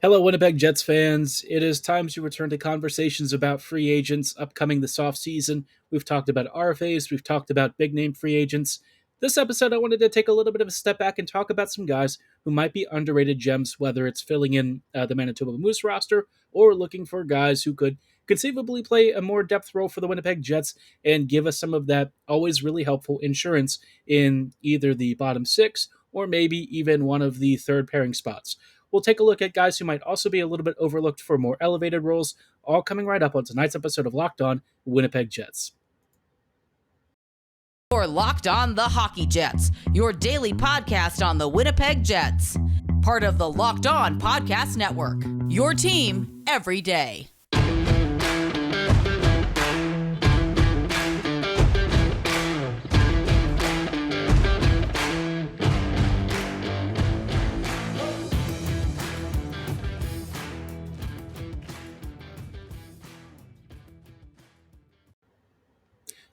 Hello, Winnipeg Jets fans. It is time to return to conversations about free agents upcoming this offseason. We've talked about RFAs, we've talked about big name free agents. This episode, I wanted to take a little bit of a step back and talk about some guys who might be underrated gems, whether it's filling in the Manitoba Moose roster or looking for guys who could conceivably play a more depth role for the Winnipeg Jets and give us some of that always really helpful insurance in either the bottom six or maybe even one of the third pairing spots. We'll take a look at guys who might also be a little bit overlooked for more elevated roles, all coming right up on tonight's episode of Locked On Winnipeg Jets. You're Locked On the Hockey Jets, your daily podcast on the Winnipeg Jets. Part of the Locked On Podcast Network, your team every day.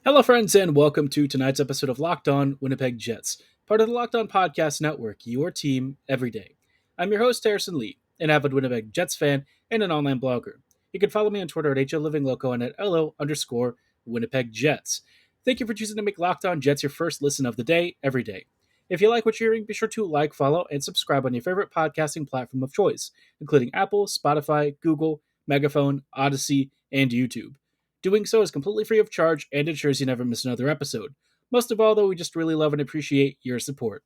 Hello, friends, and welcome to tonight's episode of Locked On Winnipeg Jets, part of the Locked On Podcast Network, your team every day. I'm your host, Harrison Lee, an avid Winnipeg Jets fan and an online blogger. You can follow me on Twitter at HLivingLoco and at LO_Winnipeg Jets. Thank you for choosing to make Locked On Jets your first listen of the day, every day. If you like what you're hearing, be sure to like, follow, and subscribe on your favorite podcasting platform of choice, including Apple, Spotify, Google, Megaphone, Odyssey, and YouTube. Doing so is completely free of charge and ensures you never miss another episode. Most of all, though, we just really love and appreciate your support.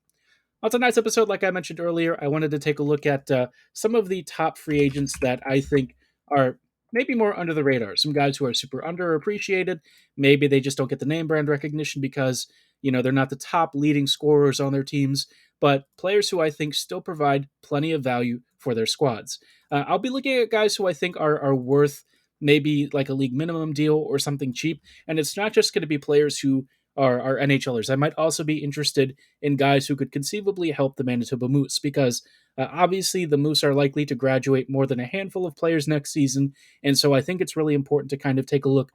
On tonight's episode, like I mentioned earlier, I wanted to take a look at some of the top free agents that I think are maybe more under the radar. Some guys who are super underappreciated. Maybe they just don't get the name brand recognition because, they're not the top leading scorers on their teams, but players who I think still provide plenty of value for their squads. I'll be looking at guys who I think are worth maybe like a league minimum deal or something cheap. And it's not just going to be players who are NHLers. I might also be interested in guys who could conceivably help the Manitoba Moose because obviously the Moose are likely to graduate more than a handful of players next season. And so I think it's really important to kind of take a look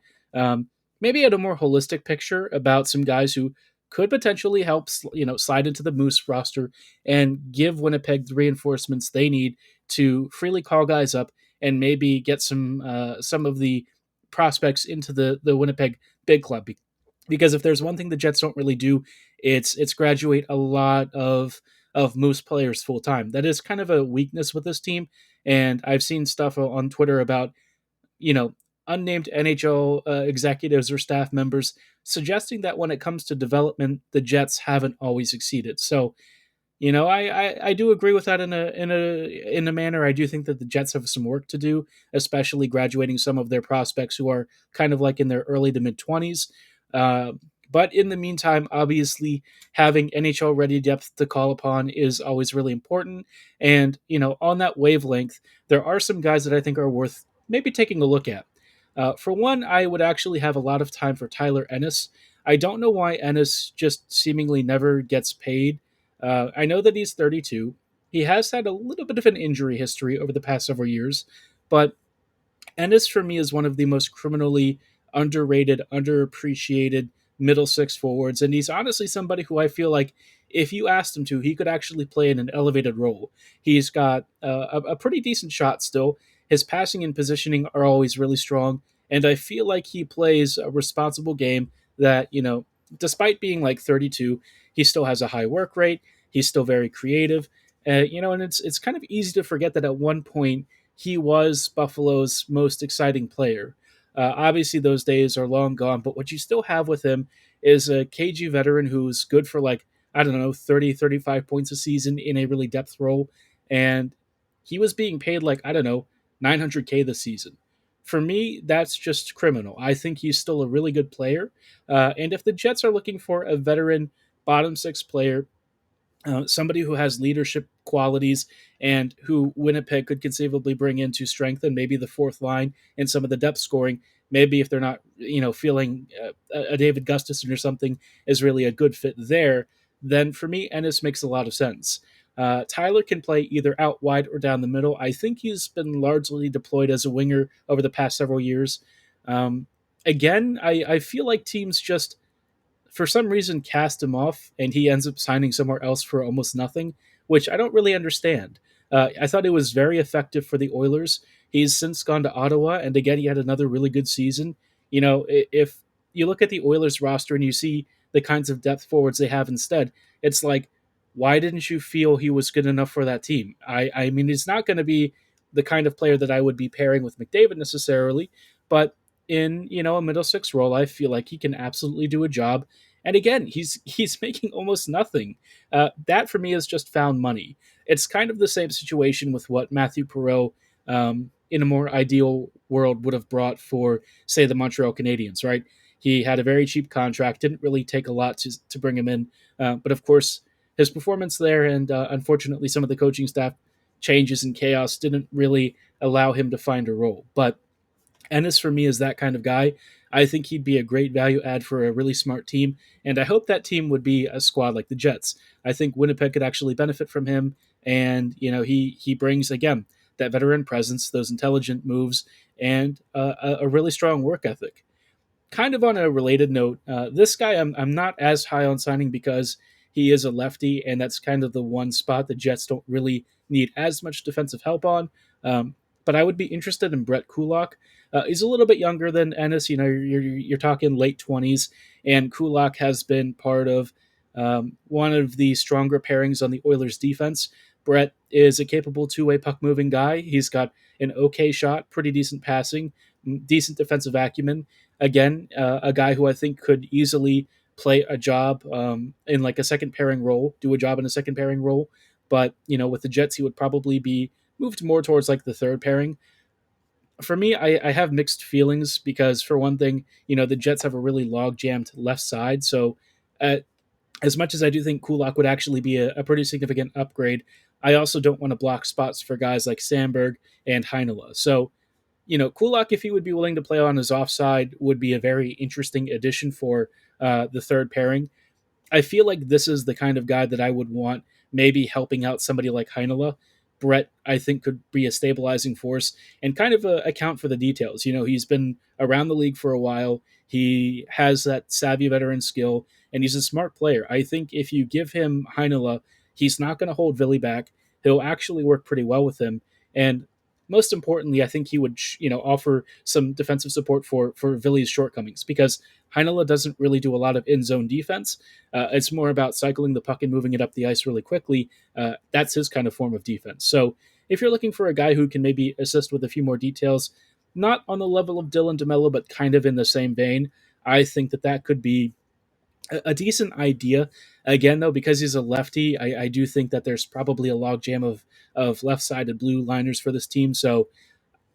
maybe at a more holistic picture about some guys who could potentially help, slide into the Moose roster and give Winnipeg the reinforcements they need to freely call guys up and maybe get some of the prospects into the Winnipeg Big Club. Because if there's one thing the Jets don't really do, it's graduate a lot of Moose players full time. That is kind of a weakness with this team, and I've seen stuff on Twitter about unnamed NHL executives or staff members suggesting that when it comes to development, the Jets haven't always succeeded. So I do agree with that in a manner. I do think that the Jets have some work to do, especially graduating some of their prospects who are kind of like in their early to mid 20s. But in the meantime, obviously, having NHL ready depth to call upon is always really important. And on that wavelength, there are some guys that I think are worth maybe taking a look at. For one, I would actually have a lot of time for Tyler Ennis. I don't know why Ennis just seemingly never gets paid. I know that he's 32. He has had a little bit of an injury history over the past several years, but Ennis for me is one of the most criminally underrated, underappreciated middle six forwards, and he's honestly somebody who I feel like if you asked him to, he could actually play in an elevated role. He's got a pretty decent shot still. His passing and positioning are always really strong, and I feel like he plays a responsible game that, despite being like 32, he still has a high work rate. He's still very creative, and it's kind of easy to forget that at one point he was Buffalo's most exciting player. Obviously, those days are long gone, but what you still have with him is a KG veteran who's good for 30, 35 points a season in a really depth role, and he was being paid 900K this season. For me, that's just criminal. I think he's still a really good player. And if the Jets are looking for a veteran bottom six player, somebody who has leadership qualities and who Winnipeg could conceivably bring in to strengthen maybe the fourth line and some of the depth scoring, maybe if they're not, feeling a David Gustafson or something is really a good fit there, then for me, Ennis makes a lot of sense. Tyler can play either out wide or down the middle. I think he's been largely deployed as a winger over the past several years. Again, I feel like teams just, for some reason, cast him off and he ends up signing somewhere else for almost nothing, which I don't really understand. I thought it was very effective for the Oilers. He's since gone to Ottawa, and again, he had another really good season. If you look at the Oilers roster and you see the kinds of depth forwards they have instead, it's like, why didn't you feel he was good enough for that team? I mean, he's not going to be the kind of player that I would be pairing with McDavid necessarily, but in a middle six role, I feel like he can absolutely do a job. And again, he's making almost nothing. That for me is just found money. It's kind of the same situation with what Mathieu Perreault, in a more ideal world, would have brought for, say, the Montreal Canadiens, right? He had a very cheap contract, didn't really take a lot to bring him in. But of course, his performance there and unfortunately some of the coaching staff changes and chaos didn't really allow him to find a role. But Ennis, for me, is that kind of guy. I think he'd be a great value add for a really smart team, and I hope that team would be a squad like the Jets. I think Winnipeg could actually benefit from him, and he brings again that veteran presence, those intelligent moves, and a really strong work ethic. Kind of on a related note, this guy I'm not as high on signing because he is a lefty, and that's kind of the one spot the Jets don't really need as much defensive help on. But I would be interested in Brett Kulak. He's a little bit younger than Ennis. You're talking late 20s, and Kulak has been part of one of the stronger pairings on the Oilers defense. Brett is a capable two-way puck moving guy. He's got an okay shot, pretty decent passing, decent defensive acumen. Again, a guy who I think could easily play a job in like a second pairing role, do a job in a second pairing role. But with the Jets, he would probably be moved more towards like the third pairing. For me, I have mixed feelings because, for one thing, the Jets have a really log jammed left side. So, as much as I do think Kulak would actually be a pretty significant upgrade, I also don't want to block spots for guys like Sandberg and Heinola. So, Kulak, if he would be willing to play on his offside, would be a very interesting addition for the third pairing. I feel like this is the kind of guy that I would want maybe helping out somebody like Heinola. Brett, I think, could be a stabilizing force and kind of account for the details. He's been around the league for a while. He has that savvy veteran skill, and he's a smart player. I think if you give him Heinola, he's not going to hold Ville back. He'll actually work pretty well with him. And most importantly, I think he would, offer some defensive support for Ville's shortcomings because Heinola doesn't really do a lot of in-zone defense. It's more about cycling the puck and moving it up the ice really quickly. That's his kind of form of defense. So if you're looking for a guy who can maybe assist with a few more details, not on the level of Dylan DeMello, but kind of in the same vein, I think that could be a decent idea. Again, though, because he's a lefty, I do think that there's probably a logjam of left-sided blue liners for this team. So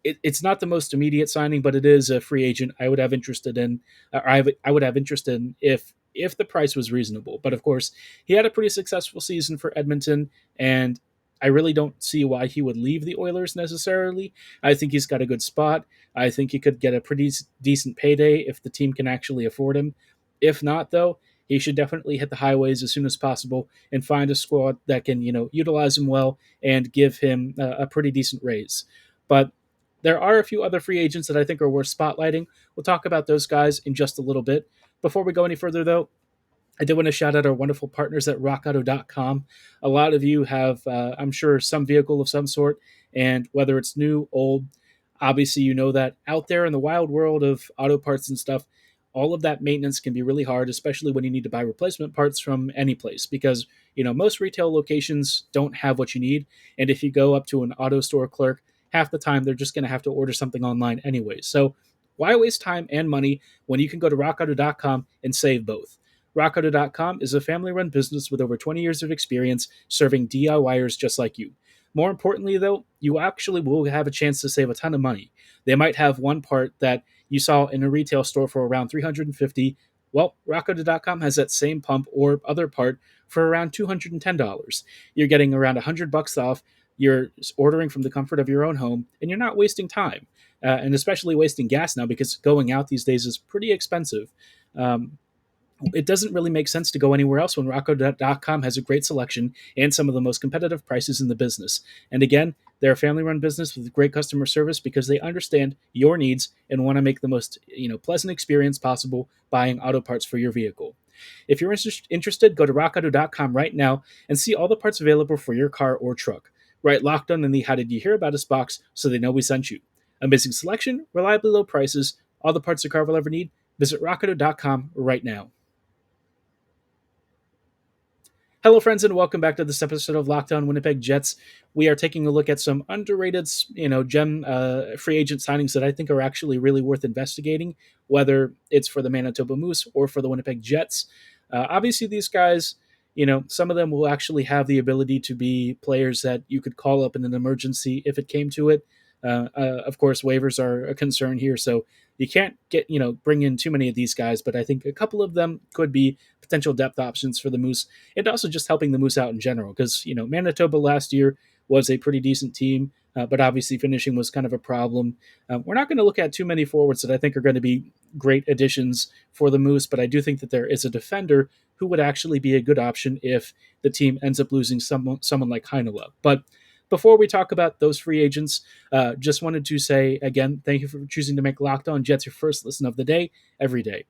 it's not the most immediate signing, but it is a free agent I would have interested in. Or I would have interest in if the price was reasonable. But of course, he had a pretty successful season for Edmonton, and I really don't see why he would leave the Oilers necessarily. I think he's got a good spot. I think he could get a pretty decent payday if the team can actually afford him. If not, though, he should definitely hit the highways as soon as possible and find a squad that can, utilize him well and give him a pretty decent raise. But there are a few other free agents that I think are worth spotlighting. We'll talk about those guys in just a little bit. Before we go any further, though, I did want to shout out our wonderful partners at rockauto.com. A lot of you have, I'm sure, some vehicle of some sort, and whether it's new, old, obviously you know that out there in the wild world of auto parts and stuff, all of that maintenance can be really hard, especially when you need to buy replacement parts from any place because, most retail locations don't have what you need. And if you go up to an auto store clerk, half the time they're just going to have to order something online anyway. So why waste time and money when you can go to rockauto.com and save both? RockAuto.com is a family-run business with over 20 years of experience serving DIYers just like you. More importantly, though, you actually will have a chance to save a ton of money. They might have one part that you saw in a retail store for around $350. Well, RockAuto.com has that same pump or other part for around $210. You're getting around $100 off. You're ordering from the comfort of your own home, and you're not wasting time, and especially wasting gas now because going out these days is pretty expensive. It doesn't really make sense to go anywhere else when RockAuto.com has a great selection and some of the most competitive prices in the business. And again, they're a family-run business with great customer service because they understand your needs and want to make the most pleasant experience possible buying auto parts for your vehicle. If you're interested, go to rockauto.com right now and see all the parts available for your car or truck. Write Locked On in the How Did You Hear About Us box so they know we sent you. Amazing selection, reliably low prices, all the parts the car will ever need. Visit rockauto.com right now. Hello, friends, and welcome back to this episode of Locked On Winnipeg Jets. We are taking a look at some underrated, gem free agent signings that I think are actually really worth investigating, whether it's for the Manitoba Moose or for the Winnipeg Jets. Obviously, these guys, some of them will actually have the ability to be players that you could call up in an emergency if it came to it. Of course, waivers are a concern here, so you can't bring in too many of these guys, but I think a couple of them could be potential depth options for the Moose, and also just helping the Moose out in general, because Manitoba last year was a pretty decent team, but obviously finishing was kind of a problem. We're not going to look at too many forwards that I think are going to be great additions for the Moose, but I do think that there is a defender who would actually be a good option if the team ends up losing someone like Heinola. But before we talk about those free agents, just wanted to say again, thank you for choosing to make Locked On Jets your first listen of the day, every day.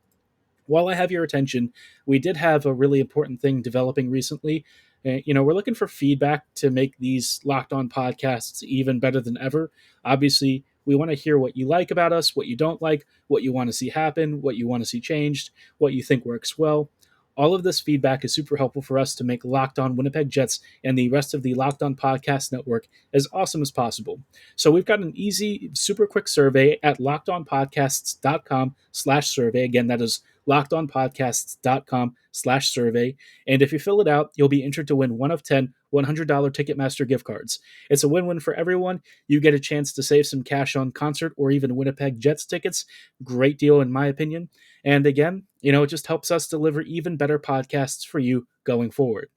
While I have your attention, we did have a really important thing developing recently. We're looking for feedback to make these Locked On podcasts even better than ever. Obviously, we want to hear what you like about us, what you don't like, what you want to see happen, what you want to see changed, what you think works well. All of this feedback is super helpful for us to make Locked On Winnipeg Jets and the rest of the Locked On Podcast Network as awesome as possible. So we've got an easy, super quick survey at lockedonpodcasts.com/survey. Again, that is lockedonpodcasts.com/survey. And if you fill it out, you'll be entered to win one of 10 $100 Ticketmaster gift cards. It's a win-win for everyone. You get a chance to save some cash on concert or even Winnipeg Jets tickets. Great deal, in my opinion. And again, it just helps us deliver even better podcasts for you going forward.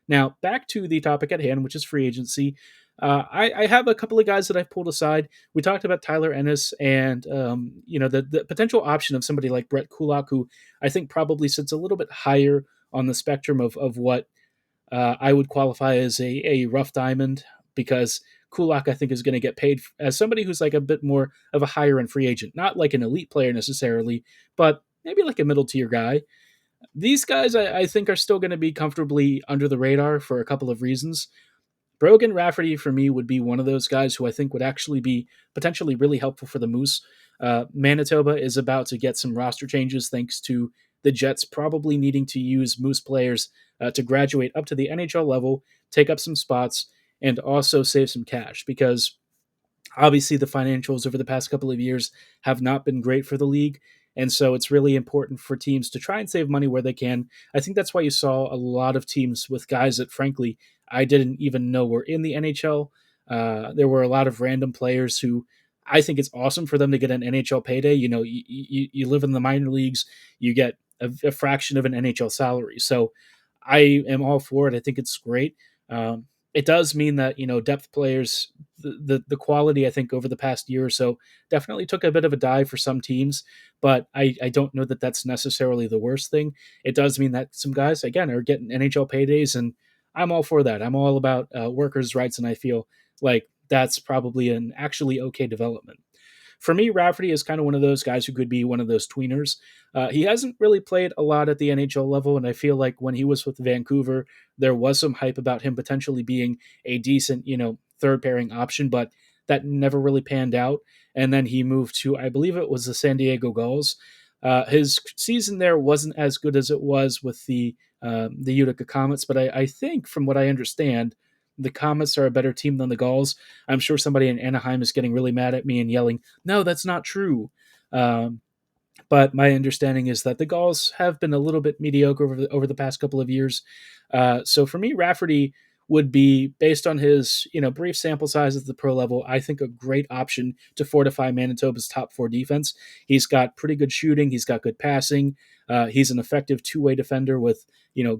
Now, back to the topic at hand, which is free agency. I have a couple of guys that I've pulled aside. We talked about Tyler Ennis and, the potential option of somebody like Brett Kulak, who I think probably sits a little bit higher on the spectrum of what I would qualify as a rough diamond, because Kulak, I think, is going to get paid as somebody who's like a bit more of a higher end free agent, not like an elite player necessarily, but maybe like a middle tier guy. These guys, I think, are still going to be comfortably under the radar for a couple of reasons. Brogan Rafferty, for me, would be one of those guys who I think would actually be potentially really helpful for the Moose. Manitoba is about to get some roster changes thanks to the Jets probably needing to use Moose players to graduate up to the NHL level, take up some spots, and also save some cash, because obviously the financials over the past couple of years have not been great for the league. And so it's really important for teams to try and save money where they can. I think that's why you saw a lot of teams with guys that, frankly, I didn't even know were in the NHL. There were a lot of random players who I think it's awesome for them to get an NHL payday. You live in the minor leagues, you get a fraction of an NHL salary. So I am all for it. I think it's great. It does mean that, depth players, the quality, I think, over the past year or so definitely took a bit of a dive for some teams, but I don't know that that's necessarily the worst thing. It does mean that some guys, again, are getting NHL paydays, and I'm all for that. I'm all about workers' rights, and I feel like that's probably an actually okay development. For me, Rafferty is kind of one of those guys who could be one of those tweeners. He hasn't really played a lot at the NHL level, and I feel like when he was with Vancouver, there was some hype about him potentially being a decent, third pairing option, but that never really panned out. And then he moved to, I believe it was the San Diego Gulls. His season there wasn't as good as it was with the Utica Comets, but I think, from what I understand, the Comets are a better team than the Gulls. I'm sure somebody in Anaheim is getting really mad at me and yelling, "No, that's not true." But my understanding is that the Gulls have been a little bit mediocre over the past couple of years. So for me, Rafferty would be, based on his brief sample size at the pro level, I think a great option to fortify Manitoba's top four defense. He's got pretty good shooting. He's got good passing. He's an effective two-way defender with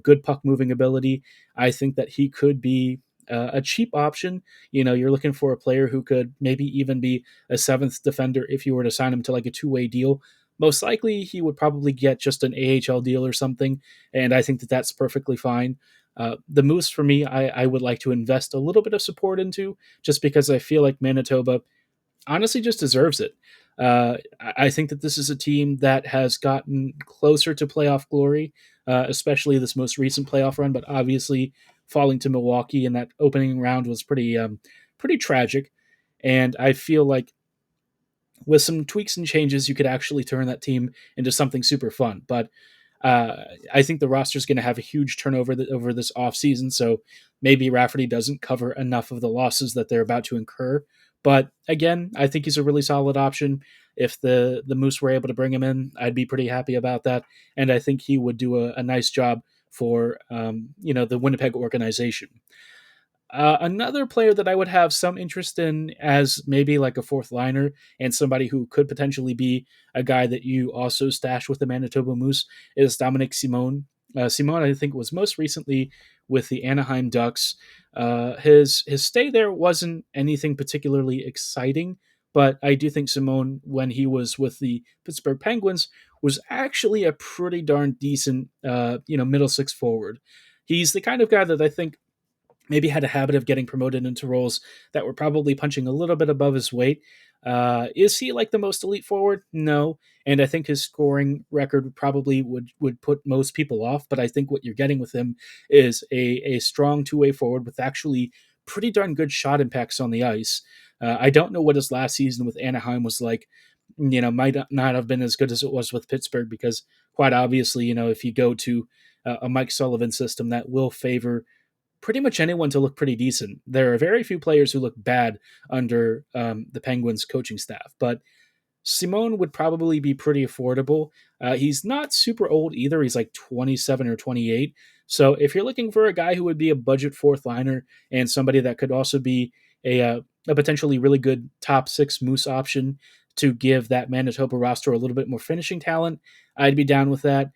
good puck moving ability. I think that he could be a cheap option. You're looking for a player who could maybe even be a seventh defender if you were to sign him to like a two-way deal. Most likely, he would probably get just an AHL deal or something, and I think that that's perfectly fine. The Moose, for me, I would like to invest a little bit of support into, just because I feel like Manitoba honestly just deserves it. I think that this is a team that has gotten closer to playoff glory, especially this most recent playoff run, but obviously falling to Milwaukee in that opening round was pretty tragic. And I feel like with some tweaks and changes, you could actually turn that team into something super fun. But I think the roster is going to have a huge turnover over this offseason, so maybe Rafferty doesn't cover enough of the losses that they're about to incur. But again, I think he's a really solid option. If the Moose were able to bring him in, I'd be pretty happy about that, and I think he would do a nice job for the Winnipeg organization. Another player that I would have some interest in as maybe like a fourth liner and somebody who could potentially be a guy that you also stash with the Manitoba Moose is Dominic Simone. Simone, I think, was most recently with the Anaheim Ducks. His stay there wasn't anything particularly exciting, but I do think Simone, when he was with the Pittsburgh Penguins, was actually a pretty darn decent, middle six forward. He's the kind of guy that I think maybe had a habit of getting promoted into roles that were probably punching a little bit above his weight. Is he like the most elite forward? No. And I think his scoring record probably would put most people off. But I think what you're getting with him is a strong two-way forward with actually pretty darn good shot impacts on the ice. I don't know what his last season with Anaheim was like. Might not have been as good as it was with Pittsburgh because quite obviously, if you go to a Mike Sullivan system, that will favor pretty much anyone to look pretty decent. There are very few players who look bad under the Penguins coaching staff, but Simone would probably be pretty affordable. He's not super old either. He's like 27 or 28. So if you're looking for a guy who would be a budget fourth liner and somebody that could also be a potentially really good top six Moose option to give that Manitoba roster a little bit more finishing talent, I'd be down with that.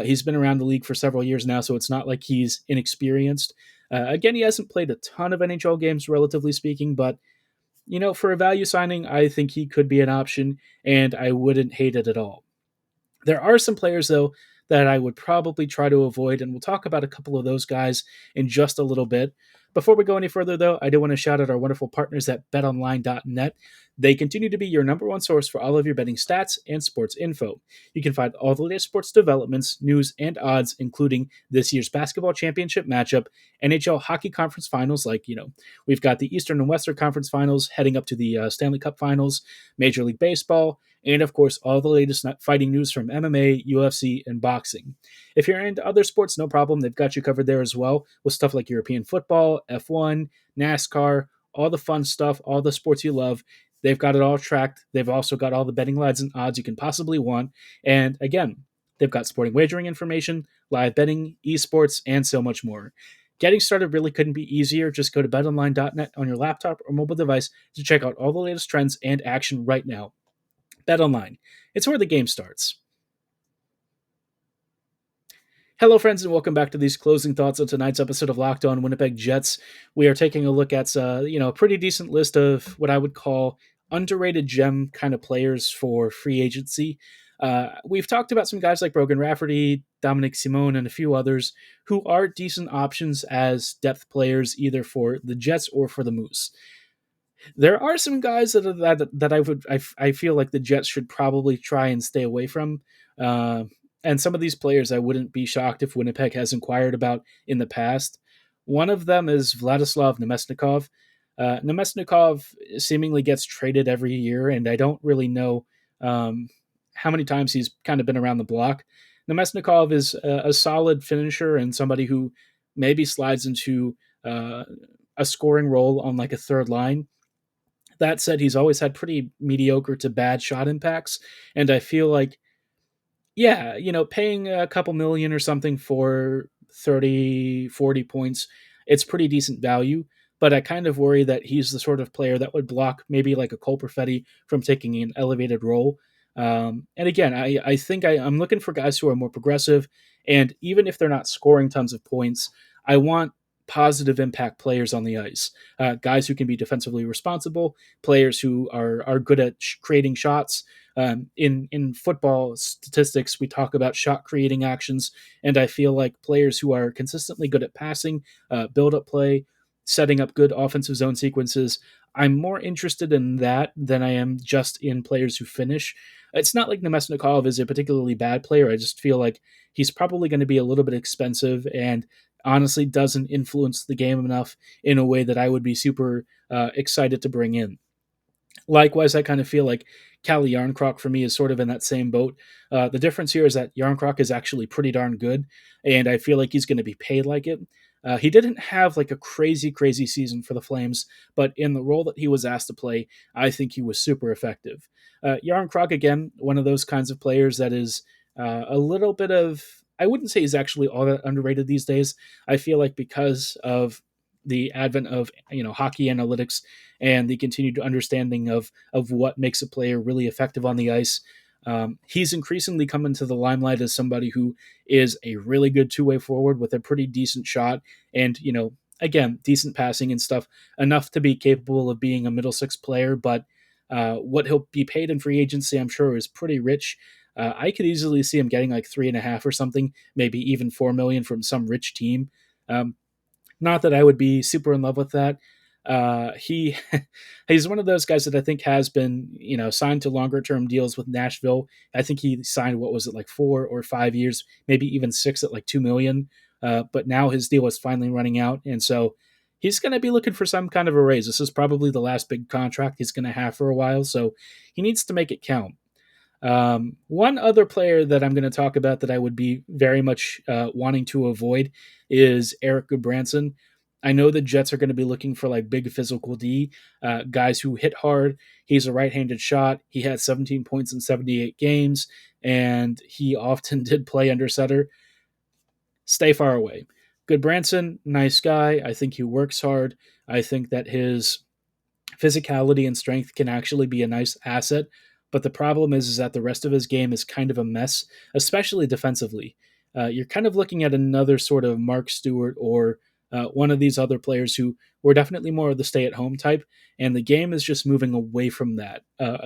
He's been around the league for several years now, so it's not like he's inexperienced. Again, he hasn't played a ton of NHL games, relatively speaking, but for a value signing, I think he could be an option, and I wouldn't hate it at all. There are some players, though, that I would probably try to avoid, and we'll talk about a couple of those guys in just a little bit. Before we go any further, though, I do want to shout out our wonderful partners at betonline.net. They continue to be your number one source for all of your betting stats and sports info. You can find all the latest sports developments, news, and odds, including this year's basketball championship matchup, NHL hockey conference finals, we've got the Eastern and Western Conference finals heading up to the Stanley Cup finals, Major League Baseball, and of course, all the latest fighting news from MMA, UFC, and boxing. If you're into other sports, no problem. They've got you covered there as well with stuff like European football, F1, NASCAR, all the fun stuff, all the sports you love. They've got it all tracked. They've also got all the betting lines and odds you can possibly want. And again, they've got sporting wagering information, live betting, esports, and so much more. Getting started really couldn't be easier. Just go to betonline.net on your laptop or mobile device to check out all the latest trends and action right now. BetOnline. It's where the game starts. Hello, friends, and welcome back to these closing thoughts on tonight's episode of Locked On Winnipeg Jets. We are taking a look at a pretty decent list of what I would call underrated gem kind of players for free agency. We've talked about some guys like Brogan Rafferty, Dominic Simone, and a few others who are decent options as depth players either for the Jets or for the Moose. There are some guys that I feel like the Jets should probably try and stay away from. And some of these players I wouldn't be shocked if Winnipeg has inquired about in the past. One of them is Vladislav Nimesnikov. Nimesnikov seemingly gets traded every year, and I don't really know how many times he's kind of been around the block. Nimesnikov is a solid finisher and somebody who maybe slides into a scoring role on like a third line. That said, he's always had pretty mediocre to bad shot impacts, and I feel like, paying a couple million or something for 30, 40 points, it's pretty decent value, but I kind of worry that he's the sort of player that would block maybe like a Cole Perfetti from taking an elevated role. And again, I think I'm looking for guys who are more progressive, and even if they're not scoring tons of points, I want positive impact players on the ice, guys who can be defensively responsible, players who are good at creating shots. In football statistics, we talk about shot creating actions, and I feel like players who are consistently good at passing, build up play, setting up good offensive zone sequences, I'm more interested in that than I am just in players who finish. It's not like Nemesnikov is a particularly bad player. I just feel like he's probably going to be a little bit expensive, and honestly doesn't influence the game enough in a way that I would be super excited to bring in. Likewise, I kind of feel like Calle Jarnkrok for me is sort of in that same boat. The difference here is that Jarnkrok is actually pretty darn good, and I feel like he's going to be paid like it. He didn't have like a crazy season for the Flames, but in the role that he was asked to play, I think he was super effective. Jarnkrok, again, one of those kinds of players that is a little bit of, I wouldn't say he's actually all that underrated these days. I feel like because of the advent of hockey analytics and the continued understanding of what makes a player really effective on the ice. He's increasingly come into the limelight as somebody who is a really good two-way forward with a pretty decent shot and, again, decent passing and stuff, enough to be capable of being a middle six player. But what he'll be paid in free agency, I'm sure, is pretty rich. I could easily see him getting like 3.5 or something, maybe even 4 million from some rich team. Not that I would be super in love with that. He he's one of those guys that I think has been signed to longer term deals with Nashville. I think he signed, what was it, like 4 or 5 years, maybe even 6 at like 2 million. But now his deal is finally running out, and so he's going to be looking for some kind of a raise. This is probably the last big contract he's going to have for a while, so he needs to make it count. One other player that I'm going to talk about that I would be very much wanting to avoid is Erik Gudbranson. I know the Jets are going to be looking for like big physical D, guys who hit hard. He's a right-handed shot. He had 17 points in 78 games, and he often did play under center. Stay far away. Gudbranson, nice guy. I think he works hard. I think that his physicality and strength can actually be a nice asset. But the problem is that the rest of his game is kind of a mess, especially defensively. You're kind of looking at another sort of Mark Stewart or one of these other players who were definitely more of the stay-at-home type, and the game is just moving away from that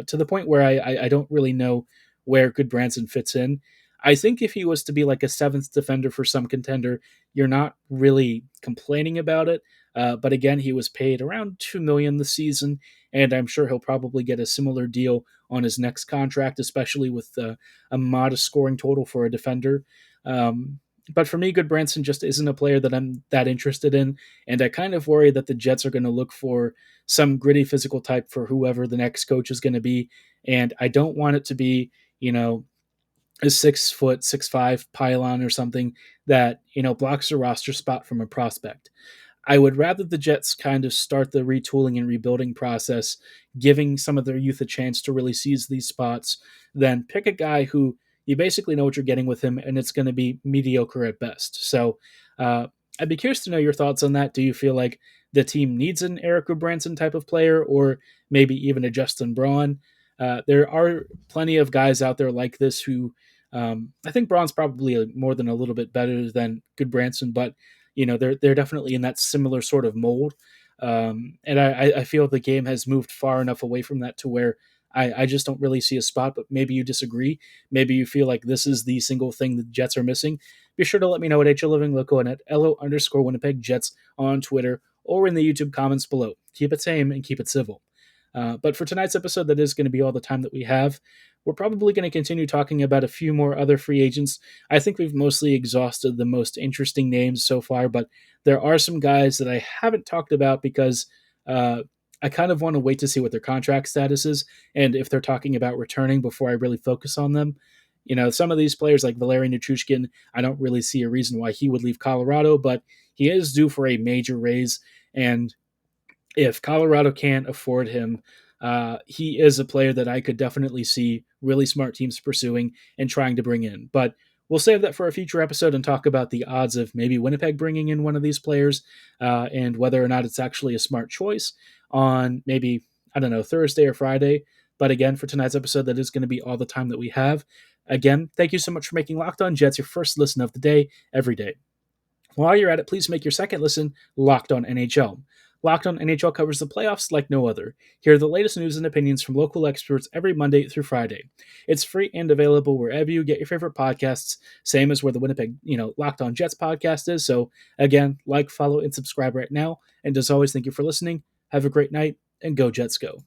to the point where I don't really know where Gudbranson fits in. I think if he was to be like a seventh defender for some contender, you're not really complaining about it. But again, he was paid around $2 million this season, and I'm sure he'll probably get a similar deal on his next contract, especially with a modest scoring total for a defender. But for me, Gudbranson just isn't a player that I'm that interested in, and I kind of worry that the Jets are going to look for some gritty physical type for whoever the next coach is going to be, and I don't want it to be, a 6 foot, 6'5" pylon or something that, blocks a roster spot from a prospect. I would rather the Jets kind of start the retooling and rebuilding process, giving some of their youth a chance to really seize these spots, than pick a guy who you basically know what you're getting with him, and it's going to be mediocre at best. So I'd be curious to know your thoughts on that. Do you feel like the team needs an Erik Gudbranson type of player, or maybe even a Justin Braun? There are plenty of guys out there like this who I think Braun's probably more than a little bit better than Gudbranson, but they're definitely in that similar sort of mold. And I feel the game has moved far enough away from that to where I just don't really see a spot, but maybe you disagree. Maybe you feel like this is the single thing the Jets are missing. Be sure to let me know at HLivingLoco and at LO_Winnipeg Jets on Twitter or in the YouTube comments below. Keep it tame and keep it civil. But for tonight's episode, that is going to be all the time that we have. We're probably going to continue talking about a few more other free agents. I think we've mostly exhausted the most interesting names so far, but there are some guys that I haven't talked about because I kind of want to wait to see what their contract status is and if they're talking about returning before I really focus on them. Some of these players like Valeri Nichushkin, I don't really see a reason why he would leave Colorado, but he is due for a major raise, and if Colorado can't afford him, he is a player that I could definitely see really smart teams pursuing and trying to bring in. But we'll save that for a future episode and talk about the odds of maybe Winnipeg bringing in one of these players and whether or not it's actually a smart choice on maybe, I don't know, Thursday or Friday. But again, for tonight's episode, that is going to be all the time that we have. Again, thank you so much for making Locked On Jets your first listen of the day every day. While you're at it, please make your second listen Locked On NHL. Locked On NHL covers the playoffs like no other. Hear the latest news and opinions from local experts every Monday through Friday. It's free and available wherever you get your favorite podcasts, same as where the Winnipeg, Locked On Jets podcast is. So again, like, follow, and subscribe right now. And as always, thank you for listening. Have a great night, and go Jets go.